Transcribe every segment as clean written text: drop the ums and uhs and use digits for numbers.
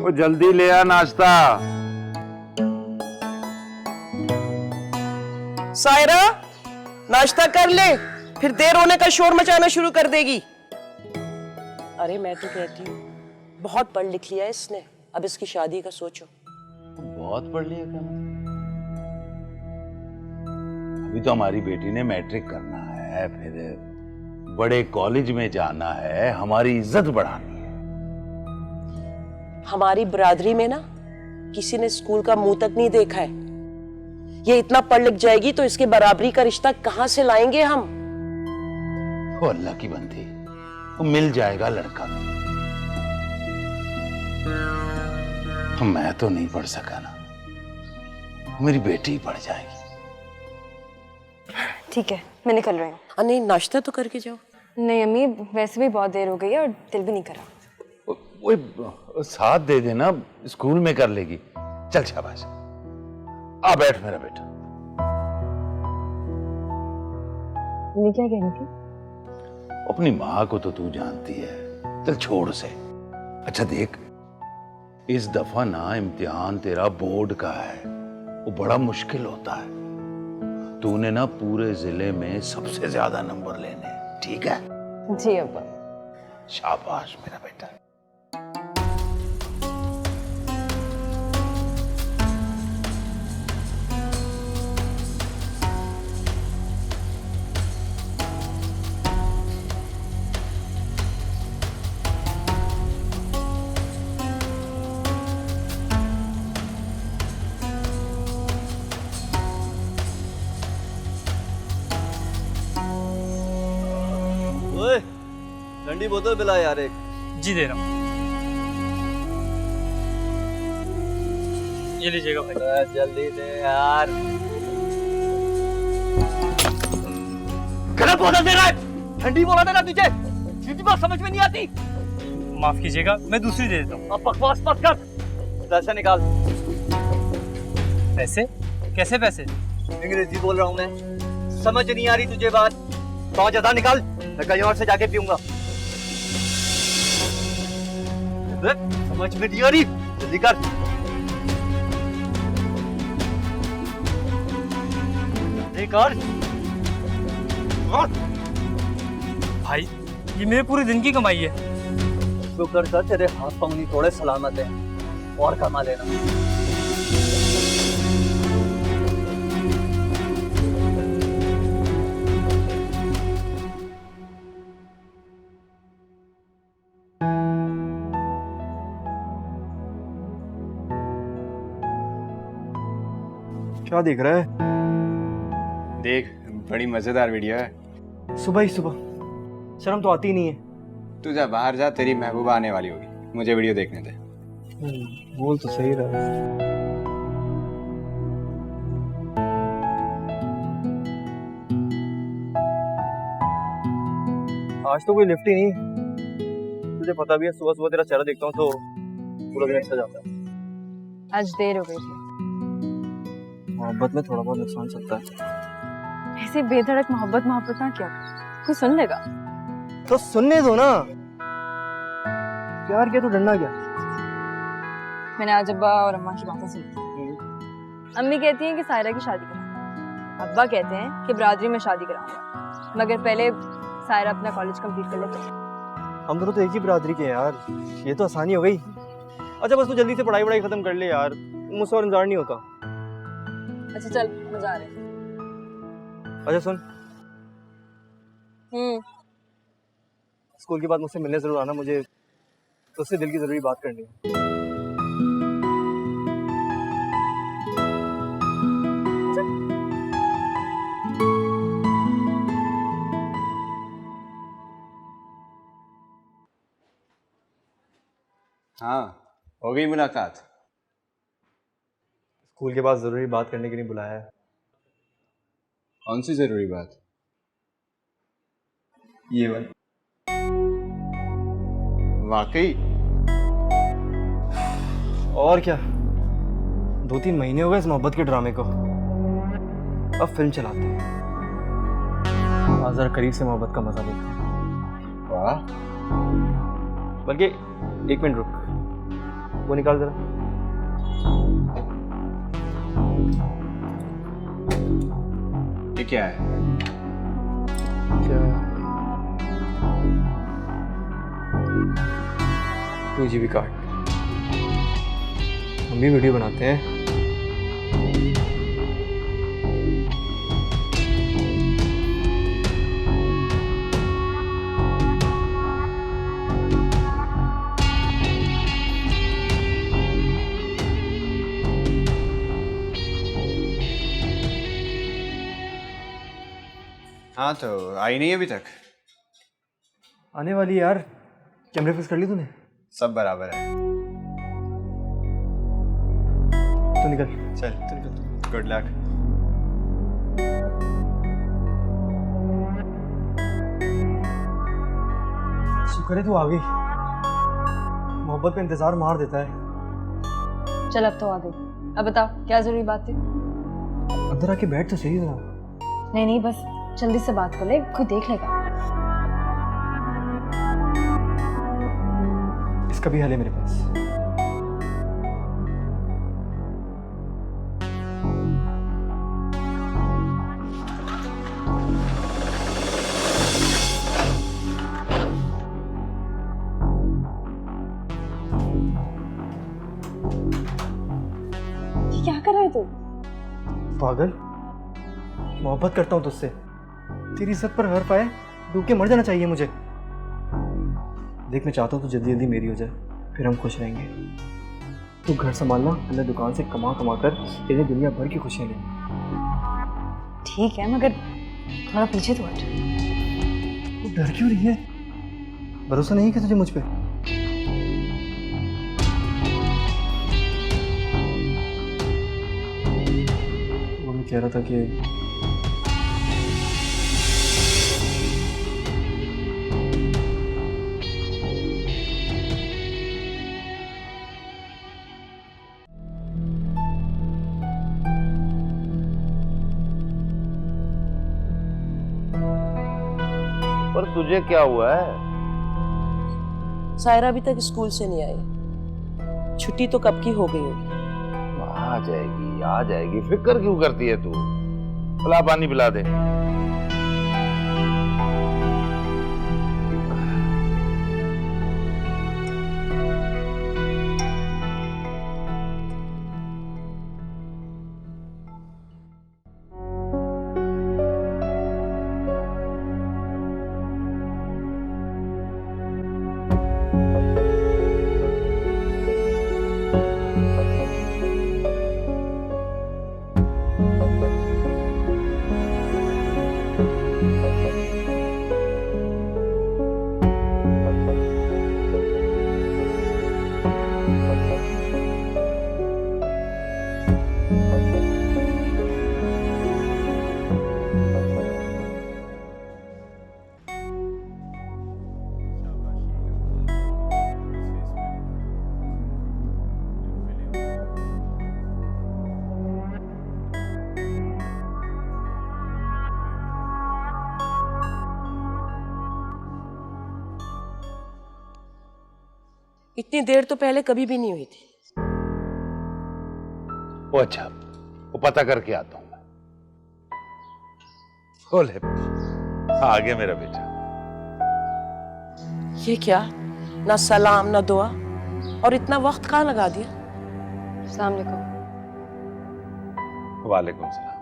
वो जल्दी ले आ नाश्ता। सायरा नाश्ता कर ले, फिर देर होने का शोर मचाना शुरू कर देगी। अरे मैं तो कहती हूँ बहुत पढ़ लिख लिया इसने, अब इसकी शादी का सोचो। बहुत पढ़ लिया क्या? अभी तो हमारी बेटी ने मैट्रिक करना है, फिर बड़े कॉलेज में जाना है, हमारी इज्जत बढ़ानी है। हमारी बरादरी में ना किसी ने स्कूल का मुंह तक नहीं देखा है। ये इतना पढ़ लिख जाएगी तो इसके बराबरी का रिश्ता कहां से लाएंगे हम? वो अल्लाह की बंदी, वो मिल जाएगा लड़का भी। मैं तो नहीं पढ़ सका ना, मेरी बेटी ही पढ़ जाएगी। ठीक है, मैं निकल रही हूँ। नहीं, नाश्ता तो करके जाओ। नहीं अम्मी, वैसे भी बहुत देर हो गई है और दिल भी नहीं करा। वो साथ दे देना, स्कूल में कर लेगी। चल शाबाश, आ बैठ मेरा बेटा। मैं क्या कह रही थी? अपनी माँ को तो तू जानती है, चल छोड़ से। अच्छा देख, इस दफा ना इम्तिहान तेरा बोर्ड का है, वो बड़ा मुश्किल होता है। तूने ना पूरे जिले में सबसे ज्यादा नंबर लेने, ठीक है? जी अब्बा। शाबाश मेरा बेटा। ठंडी बोतल पिला यार एक। जी दे रहा हूँ, ये लीजिएगा भाई। जल्दी दे यार। गलत बोतल दे रहा है। ठंडी बोला ना तुझे, सीधी बात समझ में नहीं आती। माफ कीजिएगा, मैं दूसरी दे देता हूँ। अब बकवास मत कर, पैसे निकाल। पैसे? कैसे पैसे? अंग्रेजी बोल रहा हूँ मैं, समझ नहीं आ रही तुझे बात? 5,000 निकाल, मैं कहीं और से जाके पीऊंगा। समझ में नहीं आ रही, जल्दी कर। जल्दी कर। भाई ये मेरे पूरे दिन की कमाई है। शुक्र कर तेरे हाथ पांव नहीं थोड़े सलामत है, और कमा लेना। क्या देख रहा है? देख, बड़ी मजेदार वीडियो है। सुबह ही सुबह शर्म तो आती ही नहीं है। तू जा बाहर जा, तेरी महबूबा आने वाली होगी, मुझे वीडियो देखने दे। बोल तो सही रहा। आज तो कोई लिफ्ट ही नहीं। तुझे पता भी है, सुबह सुबह तेरा चेहरा देखता हूँ तो पूरा दिन अच्छा जाता है। आज देर हो गई थी। मोहब्बत में थोड़ा बहुत नुकसान चलता है। ऐसे बेधड़क मोहब्बत ना क्या कोई सुन लेगा? तो सुनने दो ना। प्यार किया तो डरना क्या? मैंने आज अब्बा और अम्मा की बातें सुनी। अम्मी कहती हैं कि सायरा की शादी करा, अब्बा कहते हैं कि बरादरी में शादी कराऊंगा, मगर पहले सायरा अपना कॉलेज कंप्लीट कर ले तो। हम दोनों तो एक ही बरादरी के हैं यार, ये तो आसानी हो गई। अच्छा बस तू जल्दी से पढ़ाई खत्म कर ले यार, मुझसे और इंतजार नहीं होता। अच्छा चल, मजा आ रहा है। अच्छा सुन, स्कूल के बाद मुझसे मिलने जरूर आना, मुझे तुझसे दिल की जरूरी बात करनी है। हाँ, हो गई मुलाकात। स्कूल के बाद जरूरी बात करने के लिए बुलाया है। कौन सी जरूरी बात? ये वाली। वाकई? और क्या, 2-3 महीने हो गए इस मोहब्बत के ड्रामे को, अब फिल्म चलाते हैं। आज जरा करीब से मोहब्बत का मजा लेते हैं। वाह। बल्कि 1 मिनट रुक, वो निकाल जरा। ये क्या है? क्या 2 GB कार्ड। हम भी वीडियो बनाते हैं। हाँ तो आई नहीं अभी तक। आने वाली यार। कैमरे फिक्स कर ली तूने? सब बराबर है। तो निकल। चल तो निकल। Good luck. शुक्र है तू आ गई। मोहब्बत का इंतजार मार देता है। चल अब तो आ गई। अब बताओ क्या जरूरी बात थी? अंदर आके बैठ तो सही जरा। नहीं नहीं, बस जल्दी से बात कर ले, खुद देख लेगा। इसका भी हल है मेरे पास। ये क्या कर रहा है तू? पागल, मोहब्बत करता हूँ तुझसे। तेरी इज्जत पर हर्फ आए, डूब के मर जाना चाहिए मुझे। देख मैं चाहता हूँ तू जल्दी जल्दी मेरी हो जाए, फिर हम खुश रहेंगे। तू घर संभालना, मैं दुकान से कमा कमा कर तेरे दुनिया भर की खुशियाँ लेंगे। ठीक है, मगर थोड़ा पीछे तो हट। तू डर क्यों रही है? भरोसा नहीं है तुझे मुझ पे? वो मैं कह रहा था कि पर तुझे क्या हुआ है? सायरा अभी तक स्कूल से नहीं आई। छुट्टी तो कब की हो गई होगी। आ जाएगी, फिक्र क्यों करती है तू? पिला, पानी पिला दे। इतनी देर तो पहले कभी भी नहीं हुई थी। वो अच्छा, वो पता करके आता हूं मैं। बोले, आ गया मेरा बेटा। ये क्या, ना सलाम ना दुआ, और इतना वक्त कहाँ लगा दिया? अस्सलाम वालेकुम। वालेकुम सलाम।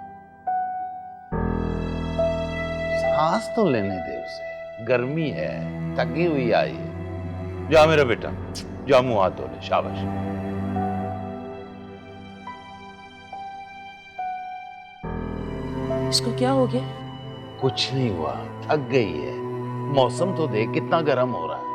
सांस तो लेने दे उसे, गर्मी है, थकी हुई आई है। जा मेरा बेटा, जा मुंह हाथ धो ले। शाबाश। इसको क्या हो गया? कुछ नहीं हुआ, थक गई है। मौसम तो देख कितना गर्म हो रहा है।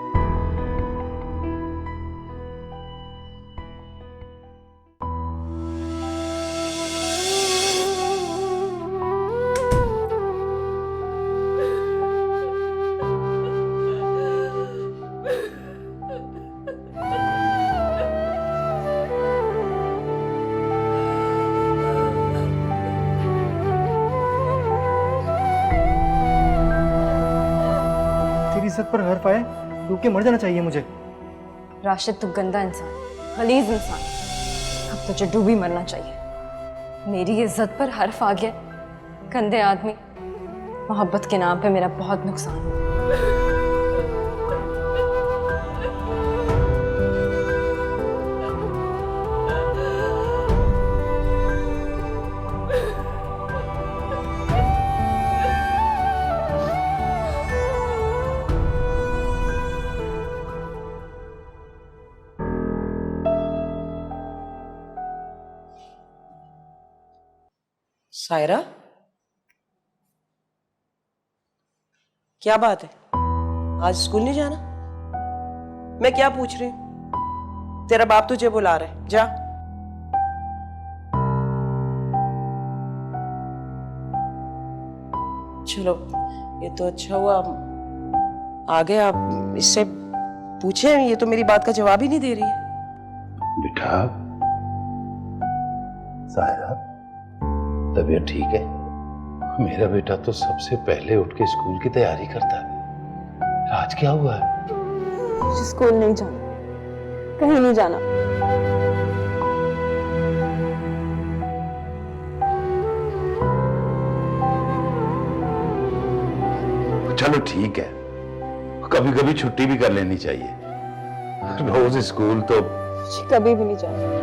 तेरी इज्जत पर हर्फ आए, डूब के मर जाना चाहिए मुझे। राशिद, तू गंदा इंसान। गलीज इंसान। अब तो चड्डू भी मरना चाहिए। मेरी इज्जत पर हर्फ आ गया। गंदे आदमी। मोहब्बत के नाम पे मेरा बहुत नुकसान हुआ। सायरा, क्या बात है? आज स्कूल नहीं जाना? मैं क्या पूछ रही हूं? तेरा बाप तुझे बुला रहा है, जा। चलो, ये तो अच्छा हुआ आ गए आप। इससे पूछे, ये तो मेरी बात का जवाब ही नहीं दे रही है। बेटा, सायरा, तबीयत ठीक है? मेरा बेटा तो सबसे पहले उठ के स्कूल की तैयारी करता है। आज क्या हुआ है? मुझे स्कूल नहीं जाना, कहीं नहीं जाना। चलो ठीक है, कभी कभी छुट्टी भी कर लेनी चाहिए। रोज स्कूल तो मुझे कभी भी नहीं जाना।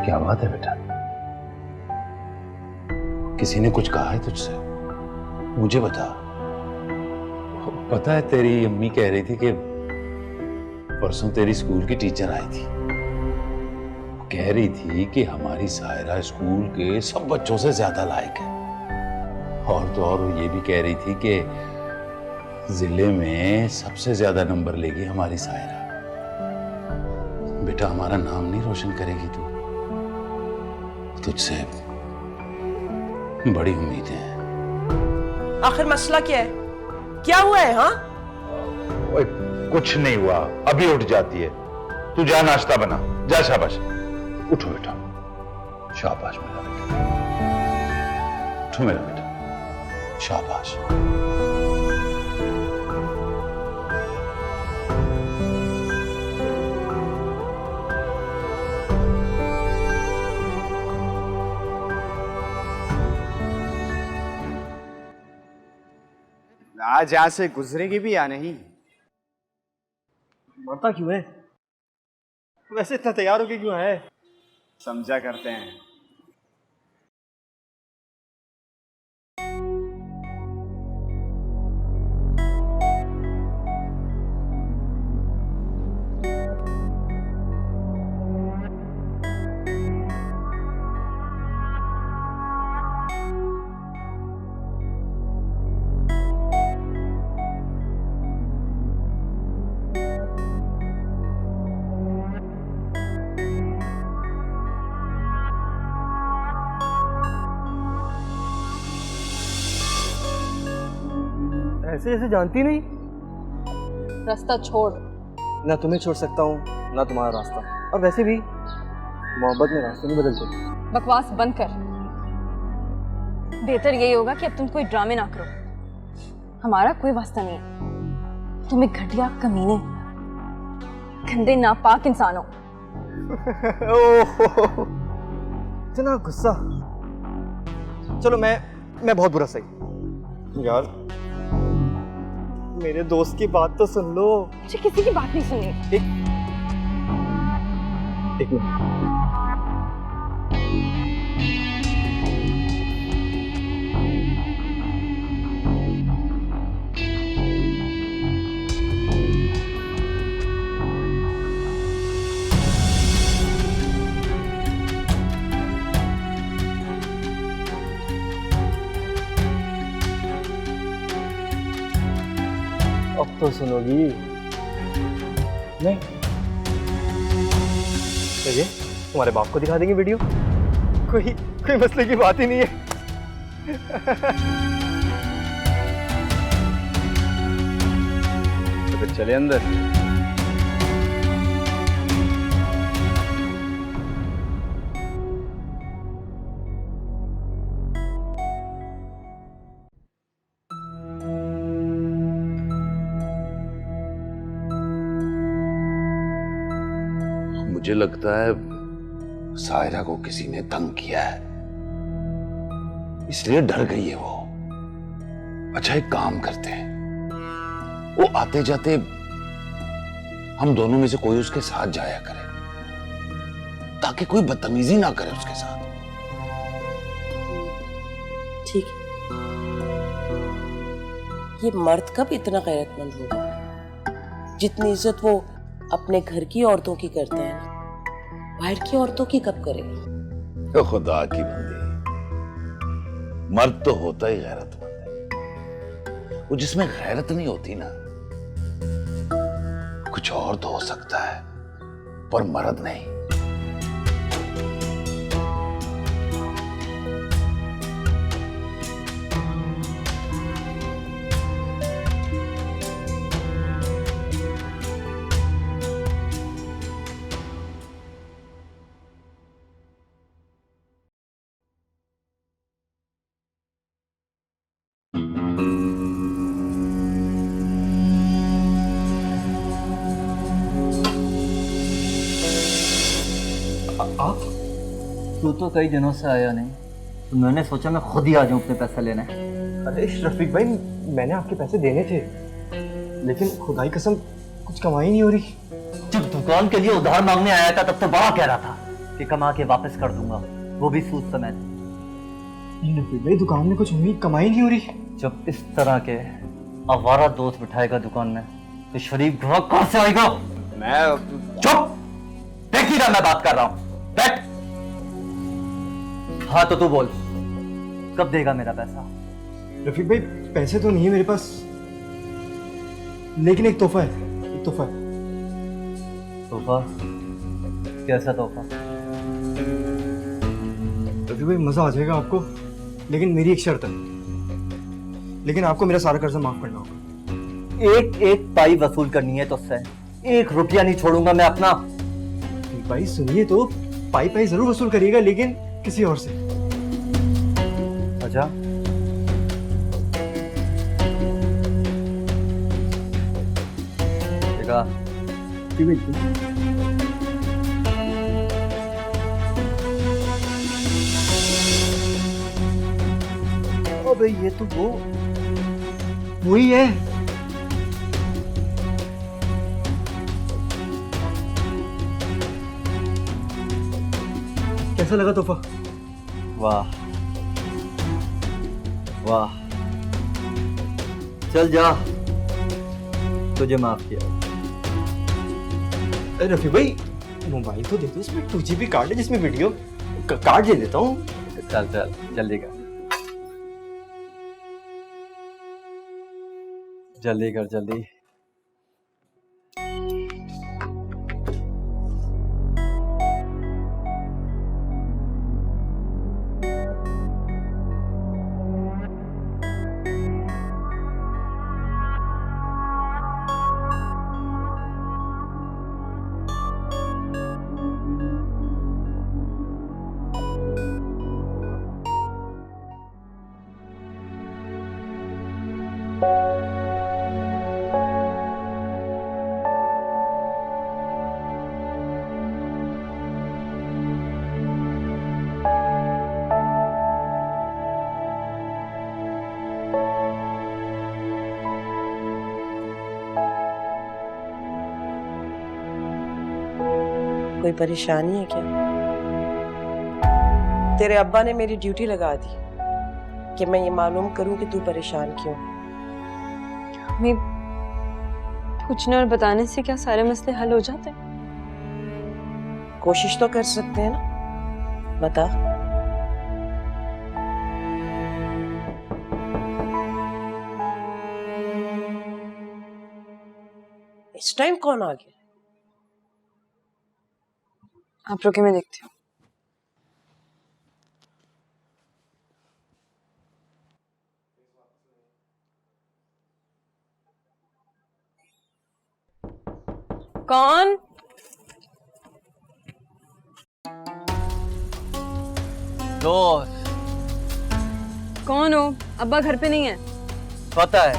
क्या बात है बेटा? किसी ने कुछ कहा है तुझसे? मुझे बता। पता है, तेरी अम्मी कह रही थी कि परसों तेरी स्कूल की टीचर आई थी। कह रही थी कि हमारी सायरा स्कूल के सब बच्चों से ज्यादा लायक है। और तो और वो ये भी कह रही थी कि जिले में सबसे ज्यादा नंबर लेगी हमारी सायरा। बेटा, हमारा नाम नहीं रोशन करेगी तू? तुझसे बड़ी उम्मीदें हैं। आखिर मसला क्या है? क्या हुआ है? हाँ, ओए, कुछ नहीं हुआ। अभी उठ जाती है। तू जा, नाश्ता बना। जा, शाबाश। उठो बेटा, शाबाश मेरा बेटा। उठो मेरा बेटा, शाबाश। आज यहाँ से गुजरेगी भी या नहीं? मरता क्यों है? वैसे इतना तैयार होके क्यों है? समझा करते हैं। ऐसे जैसे जानती नहीं। रास्ता छोड़। ना तुम्हें छोड़ सकता हूँ, ना तुम्हारा रास्ता। और वैसे भी मोहब्बत में रास्ते नहीं बदलते। बकवास बंद कर। बेहतर यही होगा कि अब तुम कोई ड्रामे ना करो। हमारा कोई वास्ता नहीं है। तुम एक घटिया कमीने, गंदे नापाक इंसान हो। ओहो, इतना गुस्सा। चलो, मैं बहुत बुरा सही। यार, मेरे दोस्त की बात तो सुन लो। मुझे किसी की बात नहीं सुननी। एक मिनट। अब तो सुनोगी नहीं? तो ये तुम्हारे बाप को दिखा देंगे वीडियो। कोई मसले की बात ही नहीं है। तो फिर चले अंदर। मुझे लगता है सायरा को किसी ने तंग किया है, इसलिए डर गई है वो। अच्छा एक काम करते हैं, वो आते जाते हम दोनों में से कोई उसके साथ जाया करे, ताकि कोई बदतमीजी ना करे उसके साथ। ठीक है। ये मर्द कब इतना गैरतमंद होगा? जितनी इज्जत वो अपने घर की औरतों की करते हैं ना, बाहर की औरतों की कब करेगा? तो खुदा की बंदी, मर्द तो होता ही गैरतमंद है। वो जिसमें गैरत नहीं होती ना, कुछ और तो हो सकता है, पर मर्द नहीं। आप? तू तो कई दिनों से आया नहीं, तो मैंने सोचा मैं खुद ही आ जाऊं अपने पैसे लेने। अरे रफीक भाई, मैंने आपके पैसे देने थे, लेकिन खुदाई कसम कुछ कमाई नहीं हो रही। जब दुकान के लिए उधार मांगने आया था तब तो बड़ा कह रहा था कि कमा के वापस कर दूंगा, वो भी सूद समेत। रफीक भाई, दुकान में कुछ उम्मीद कमाई नहीं हो रही। जब इस तरह के आवारा दोस्त बिठाएगा दुकान में, तो शरीफ ग्राहक कहां से आएगा? मैं चुप! देख ही रहा मैं बात कर रहा हूं। बैठ। हाँ तो तू बोल, कब देगा मेरा पैसा? रफीक भाई, पैसे तो नहीं है मेरे पास, लेकिन एक तोहफा है। एक तोहफा है। तोहफा? कैसा तोहफा? रफीक भाई, मजा आ जाएगा आपको, लेकिन मेरी एक शर्त है। लेकिन आपको मेरा सारा कर्जा माफ करना होगा। एक एक पाई वसूल करनी है तुझसे, 1 रुपया नहीं छोड़ूंगा मैं अपना। रफीक भाई सुनिए तो, पाई पाई जरूर वसूल करिएगा, लेकिन किसी और से। अच्छा, देखा? अबे ये तो वही है। कैसा लगा तोहफा? वाह वाह, चल जा, तुझे माफ किया। अरे रफीक भाई, मोबाइल तो दे दो, इसमें 2GB कार्ड है जिसमें वीडियो। कार्ड ले लेता हूँ। चल चल जल्दी कर, जल्दी कर जल्दी। कोई परेशानी है क्या? तेरे अब्बा ने मेरी ड्यूटी लगा दी कि मैं ये मालूम करूं कि तू परेशान क्यों। मैं पूछने और बताने से क्या सारे मसले हल हो जाते हैं? कोशिश तो कर सकते हैं ना, बता। इस टाइम कौन आ गया? आप रुके, मैं देखती हूँ। कौन? दोस्त। कौन हो? अब्बा घर पे नहीं है। पता है,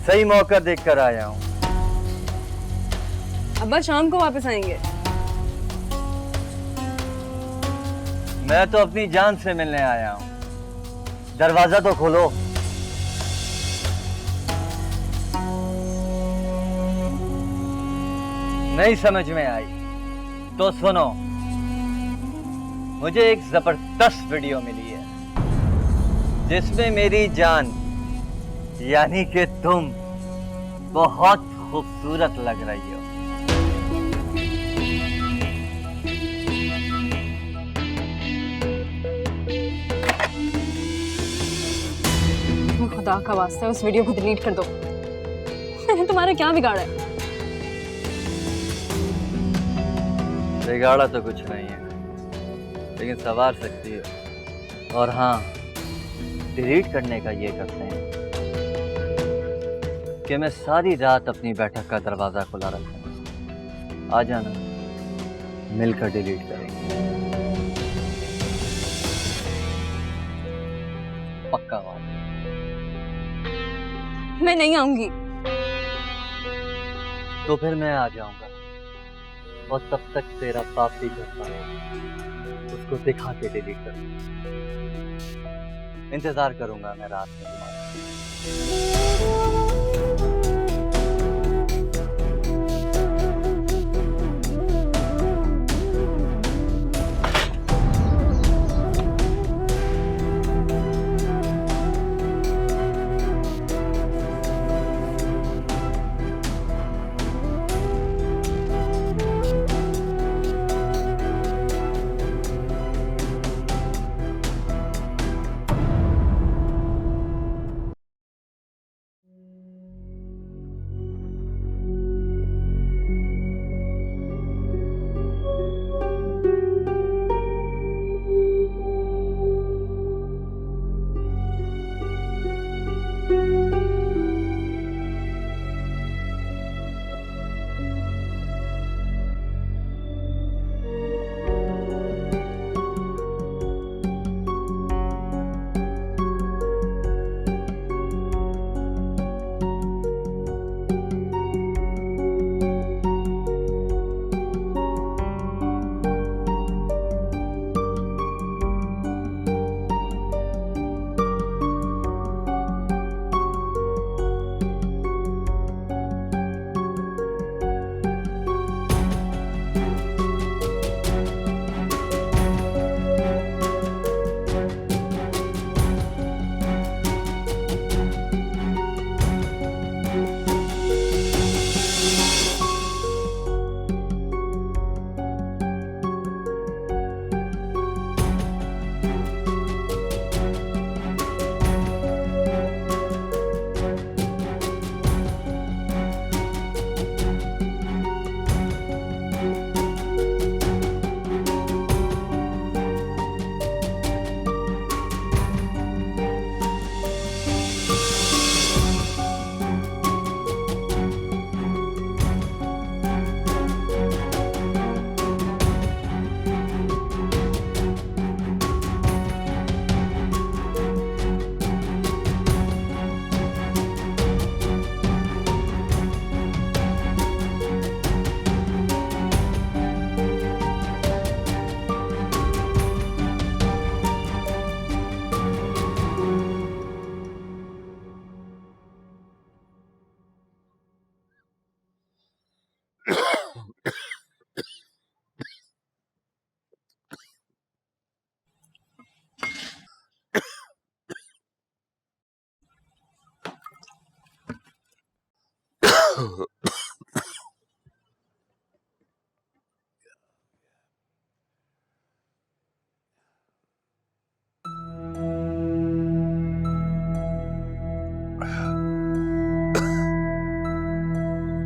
सही मौका देखकर आया हूँ। अब्बा शाम को वापस आएंगे। मैं तो अपनी जान से मिलने आया हूँ, दरवाजा तो खोलो। नहीं समझ में आई तो सुनो, मुझे एक जबरदस्त वीडियो मिली है जिसमें मेरी जान यानी कि तुम बहुत खूबसूरत लग रही हो। खुदा का वास्ता उस वीडियो को डिलीट कर दो। मैंने तुम्हारा क्या बिगाड़ा है? बिगाड़ा तो कुछ नहीं है, लेकिन संवार सकती है। और हाँ, डिलीट करने का ये करते हैं कि मैं सारी रात अपनी बैठक का दरवाजा खुला रखूंगा। आ जाना, मिलकर डिलीट करेंगे। पक्का बात। मैं नहीं आऊंगी। तो फिर मैं आ जाऊंगा और तब तक तेरा पाप भी करता है, उसको दिखा के डिलीट करूंगा। इंतजार करूंगा मैं रात में तुम्हारा।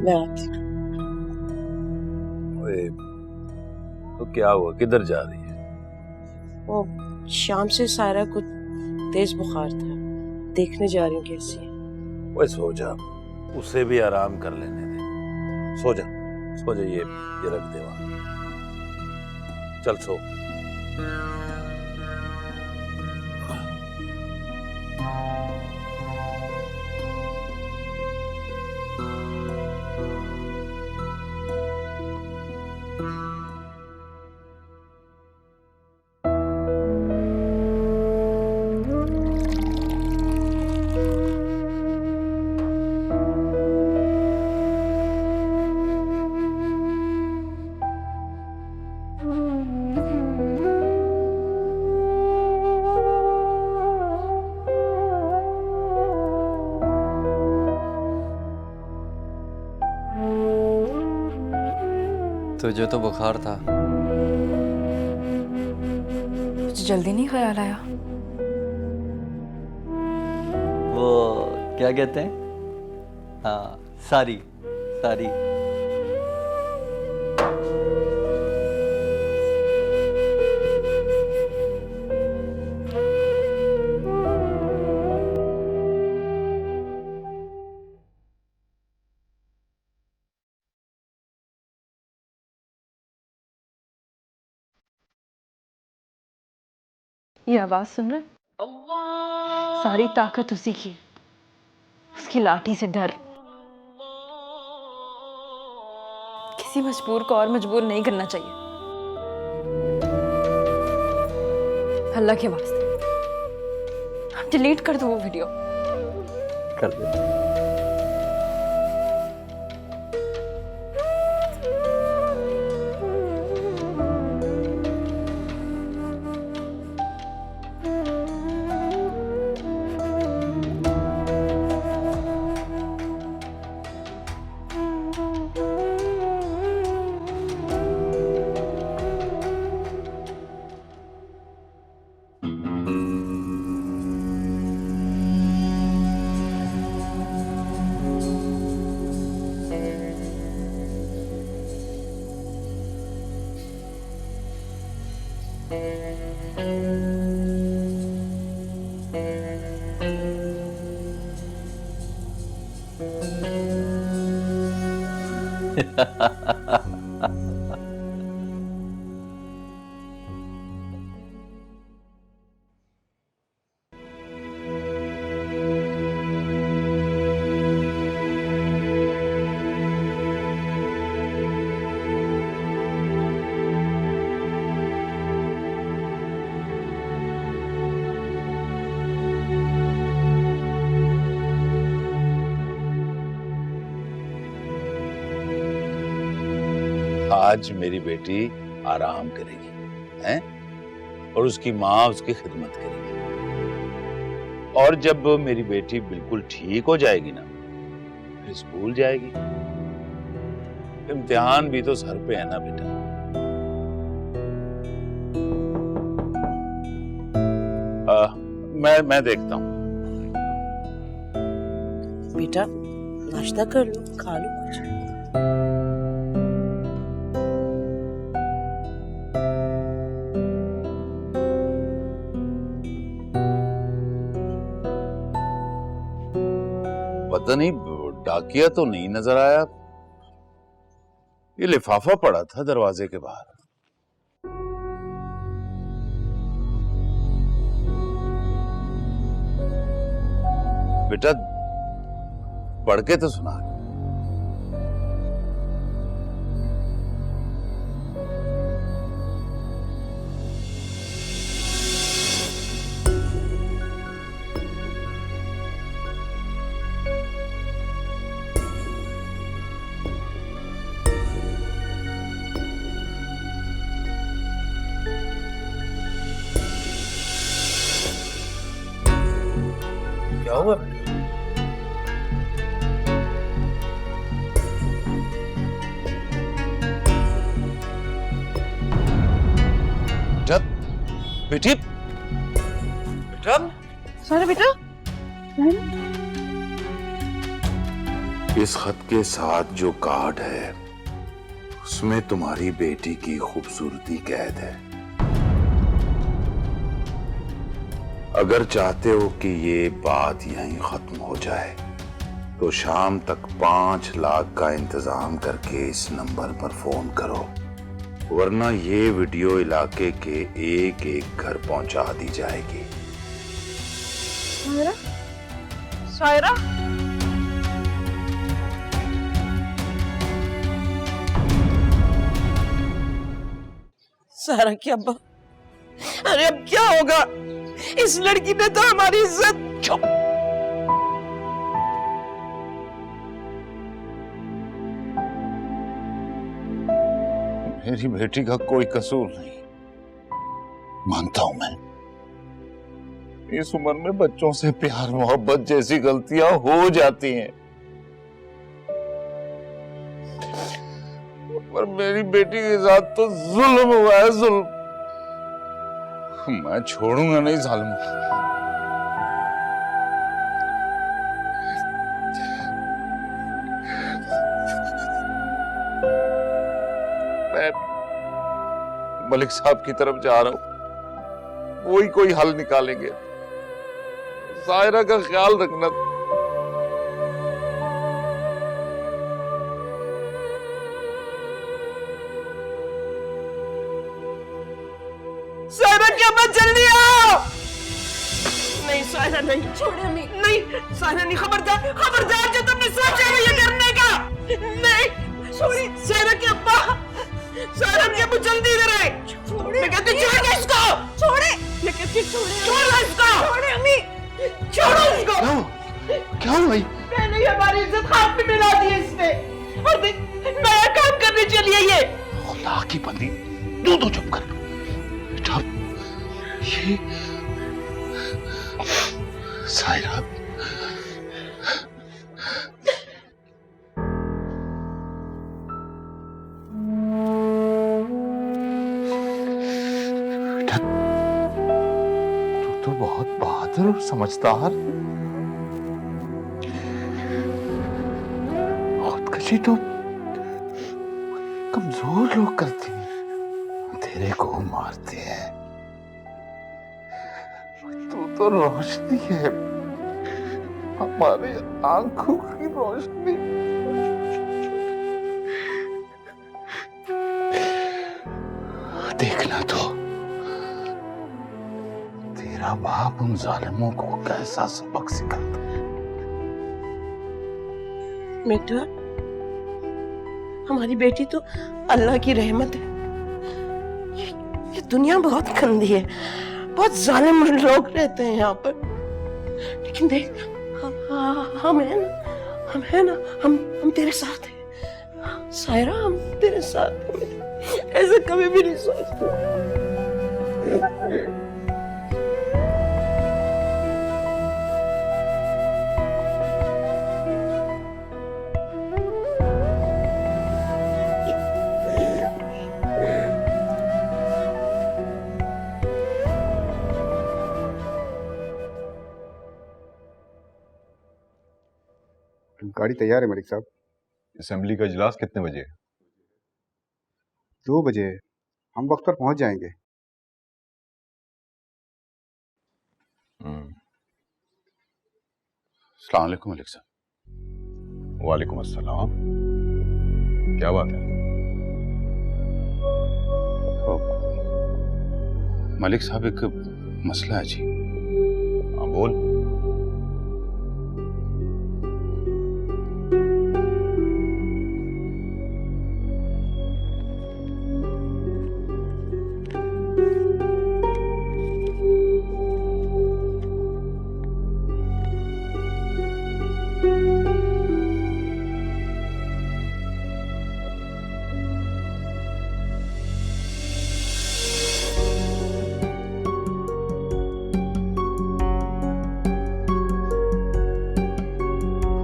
मैं आती हूँ। ओए, तो क्या हुआ, किधर जा रही है? वो शाम से सारा कुछ तेज बुखार था, देखने जा रही हूँ कैसी है। ओए सो जा, उसे भी आराम कर लेने दे। सो जा, सो जा, ये रख दे वहां। चल सो। तुझे तो बुखार था। मुझे जल्दी नहीं ख्याल आया। वो क्या कहते हैं, हाँ सारी सारी। ये आवाज सुन रहे? सारी ताकत उसी की, उसकी लाठी से डर। किसी मजबूर को और मजबूर नहीं करना चाहिए। अल्लाह के वास्ते आप डिलीट कर दो वो वीडियो। कर दे। आज मेरी बेटी आराम करेगी, हैं? और उसकी माँ उसकी खिदमत करेगी। और जब मेरी बेटी बिल्कुल ठीक हो जाएगी ना, फिर स्कूल जाएगी। इम्तिहान भी तो सर पे है ना बेटा। मैं देखता हूँ। बेटा नाश्ता कर लो, खा लो कुछ। पता नहीं डाकिया तो नहीं नजर आया। ये लिफाफा पड़ा था दरवाजे के बाहर। बेटा पढ़ के तो सुना। क्या हुआ बेटा? बेटी बेटा सारा बेटा, इस खत के साथ जो कार्ड है उसमें तुम्हारी बेटी की खूबसूरती कैद है। अगर चाहते हो कि ये बात यहीं खत्म हो जाए तो शाम तक 5 लाख का इंतजाम करके इस नंबर पर फोन करो, वरना ये वीडियो इलाके के एक एक घर पहुंचा दी जाएगी। सायरा, सायरा, सारा की अब्बा, अरे अब क्या होगा? इस लड़की ने तो हमारी इज्जत। चुप। मेरी बेटी का कोई कसूर नहीं, मानता हूं मैं। इस उम्र में बच्चों से प्यार मोहब्बत जैसी गलतियां हो जाती हैं। पर मेरी बेटी के साथ तो जुल्म हुआ है, जुल्म। मैं छोड़ूंगा नहीं जालिम। मैं मलिक साहब की तरफ जा रहा हूं, वही कोई हल निकालेंगे। सायरा का ख्याल रखना। सायरा की अम्मा जल्दी आओ। नहीं सायरा नहीं, छोड़े हमें। नहीं सायरा नहीं, खबरदार खबरदार, जो तुमने सोचा है ये करने का नहीं। छोड़ी सायरा की अम्मा, सायरा की अम्मा जल्दी इधर आए। मैं कहती छोड़ इसको, छोड़े। मैं कहती छोड़ इसको, छोड़े अम्मी, छोड़ो इसको। क्या हुआ? मैंने हमारी इज्जत हाथ में मिला दी इसने, और देख नया काम करने चली है ये। खुदा की बंदी, तू तो चुप कर बेटा। ये सायरा बेटा, तू तो बहुत बहादुर और समझदार। खुदकशी तो कमजोर लोग करते हैं, तेरे को मारते हैं। तू तो रोशनी है, हमारे आंखों की रोशनी। देखना तो तेरा बाप उन जालिमों को कैसा सबक सिखाता है। बेटा हमारी बेटी तो अल्लाह की रहमत है। ये दुनिया बहुत गंदी है, बहुत जालिम लोग रहते हैं यहाँ पर, लेकिन देख हम है ना, हम तेरे साथ हैं सायरा, हम तेरे साथ हैं। ऐसे कभी भी नहीं सोचते। गाड़ी तैयार है मलिक साहब। असेंबली का इजलास कितने बजे है? 2 बजे। हम वक्त पर पहुंच जाएंगे। अस्सलाम वालेकुम मलिक साहब। वालेकुम अस्सलाम। क्या बात है? मलिक साहब एक मसला है जी। हाँ बोल।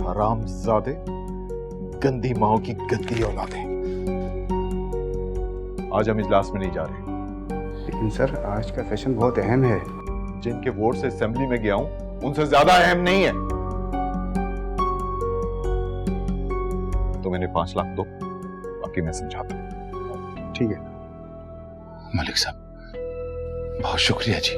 हरामजादे, गंदी माओ की गंदी औलादे। आज हम इजलास में नहीं जा रहे। लेकिन सर आज का सेशन बहुत अहम है। जिनके वोट से असेंबली में गया हूं उनसे ज्यादा अहम नहीं है। तो मैंने 5 लाख दो, बाकी मैं समझाता हूं। ठीक है मलिक साहब, बहुत शुक्रिया जी।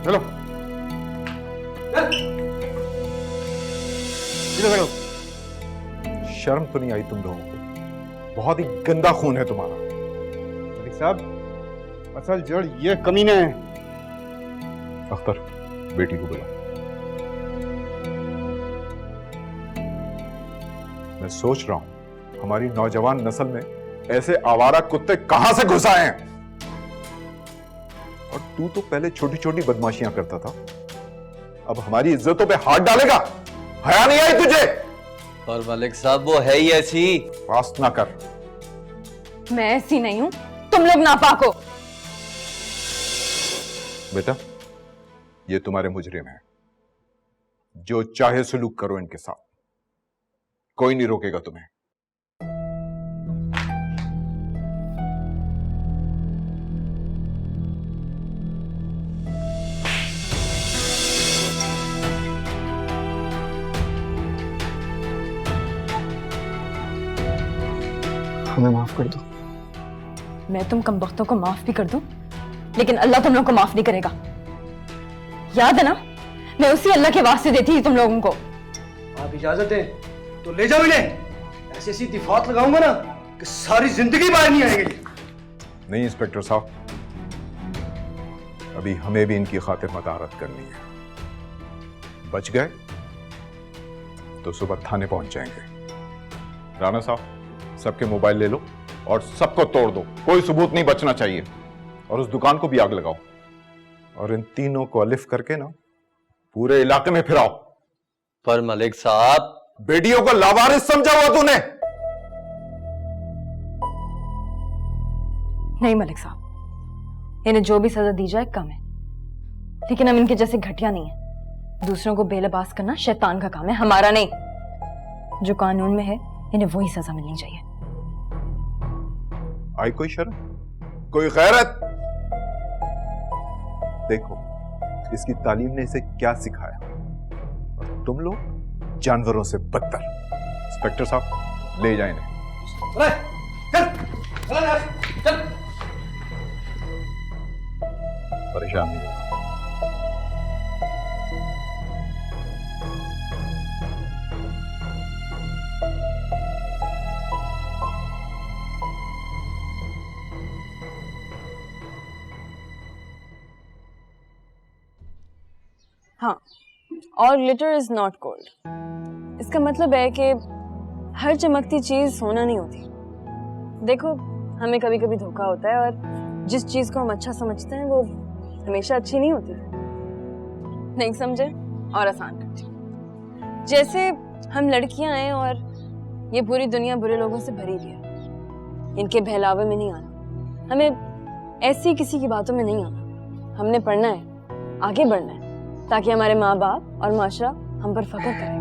चलो शर्म तो नहीं आई तुम लोगों को? बहुत ही गंदा खून है तुम्हारा। मलिक साहब असल जड़ ये कमीने हैं। अख्तर, बेटी को बुला। मैं सोच रहा हूं हमारी नौजवान नस्ल में ऐसे आवारा कुत्ते कहां से घुस आए हैं। और तू तो पहले छोटी छोटी बदमाशियां करता था, अब हमारी इज्जतों पे हाथ डालेगा? हया नहीं आई तुझे? और मलिक साहब वो है ही ऐसी। पास ना कर। मैं ऐसी नहीं हूं, तुम लोग नापाक हो। बेटा, ये तुम्हारे मुजरिम हैं, जो चाहे सलूक करो इनके साथ, कोई नहीं रोकेगा तुम्हें। हमें माफ कर दो। मैं तुम कमबख्तों को माफ भी कर दूं, लेकिन अल्लाह तुम लोग को माफ नहीं करेगा। याद है ना, मैं उसी अल्लाह के वास्ते देती थी तुम लोगों को। आप इजाजत दें तो ले जाओ इन्हें। ऐसी ऐसी दिफात लगाऊंगा ना कि सारी जिंदगी बाहर नहीं आएगी। नहीं इंस्पेक्टर साहब, अभी हमें भी इनकी खातिर मदारत करनी है। बच गए तो सुबह थाने पहुंच जाएंगे। राणा साहब, सबके मोबाइल ले लो और सबको तोड़ दो, कोई सबूत नहीं बचना चाहिए। और उस दुकान को भी आग लगाओ और इन तीनों को अलिफ करके ना पूरे इलाके में फिराओ। पर मलिक साहब, बेटियों को लावारिस समझा हुआ तूने? नहीं मलिक साहब, इन्हें जो भी सजा दी जाए कम है, लेकिन हम इनके जैसे घटिया नहीं है। दूसरों को बेलबास करना शैतान का काम है, हमारा नहीं। जो कानून में है इन्हें वही सजा मिलनी चाहिए। आई कोई शर्म, कोई गैरत? देखो इसकी तालीम ने इसे क्या सिखाया, और तुम लोग जानवरों से बदतर। इंस्पेक्टर साहब, ले जाए इन्हें। परेशान नहीं होना। हाँ, और ग्लिटर इज नॉट गोल्ड। इसका मतलब है कि हर चमकती चीज सोना नहीं होती। देखो, हमें कभी कभी धोखा होता है, और जिस चीज को हम अच्छा समझते हैं वो हमेशा अच्छी नहीं होती। नहीं समझे? और आसान करती हूँ। जैसे हम लड़कियां हैं और ये पूरी दुनिया बुरे लोगों से भरी हुई है। इनके बहलावे में नहीं आना, हमें ऐसी किसी की बातों में नहीं आना। हमने पढ़ना है, आगे बढ़ना है, ताकि हमारे माँ बाप और माशरा हम पर फख्र करें।